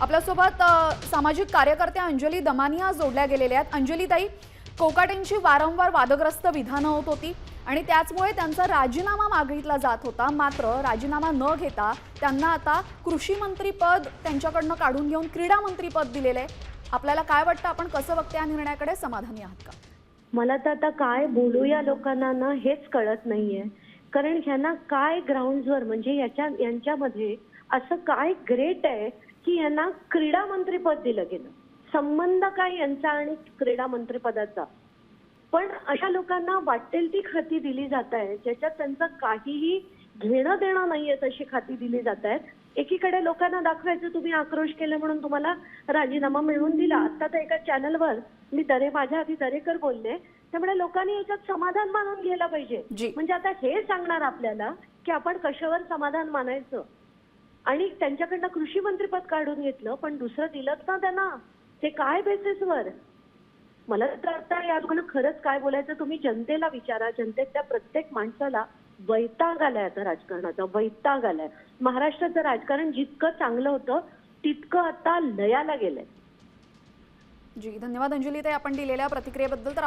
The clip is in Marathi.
आपल्यासोबत सामाजिक कार्यकर्त्या अंजली दमानिया जोडल्या गेलेल्या आहेत। अंजलीताई, कोकाटेंची वारंवार वादग्रस्त विधानं होत होती आणि त्याचमुळे त्यांचा राजीनामा मागितला जात होता। मात्र राजीनामा न घेता त्यांना आता कृषी मंत्री पद त्यांच्याकडनं काढून घेऊन क्रीडा मंत्री पद दिलेले आहे। आपल्याला काय वाटतं, आपण कसं बघते या निर्णयाकडे, समाधानी आहात का? मला तर आता काय बोलू या लोकांना ना हेच कळत नाहीये। कारण ह्यांना काय ग्राउंड्सवर म्हणजे यांच्यामध्ये असं काय ग्रेट आहे की यांना क्रीडा मंत्री पद दिलं गेलं। संबंध काय यांचा आणि क्रीडा मंत्री पदाचा? पण अशा लोकांना वाटेल ती खाती दिली जात आहे ज्याच्यात त्यांचं काहीही घेणं देणं नाहीये, तशी खाती दिली जात आहेत। एकीकडे लोकांना दाखवायचं तुम्ही आक्रोश केले म्हणून तुम्हाला राजीनामा मिळवून दिला। आता तर एका चॅनलवर मी माझ्या आधी दरेकर बोलले, त्यामुळे लोकांनी याच्यात समाधान मानून घ्यायला पाहिजे। म्हणजे आता हे सांगणार आपल्याला की आपण कशावर समाधान मानायचं। आणि त्यांच्याकडनं कृषी मंत्री पद काढून घेतलं पण दुसरं दिलंच ना त्यांना, ते काय बेसिसवर? मला तर आता या लोकांना खरंच काय बोलायचं तुम्ही जनतेला विचारा। जनतेतल्या प्रत्येक माणसाला वैताग आलाय आता राजकारणाचा, वैताग आलाय। महाराष्ट्राचं राजकारण जितकं चांगलं होतं तितकं आता लयाला गेलंय। जी, धन्यवाद अंजलीताई आपण दिलेल्या प्रतिक्रियेबद्दल।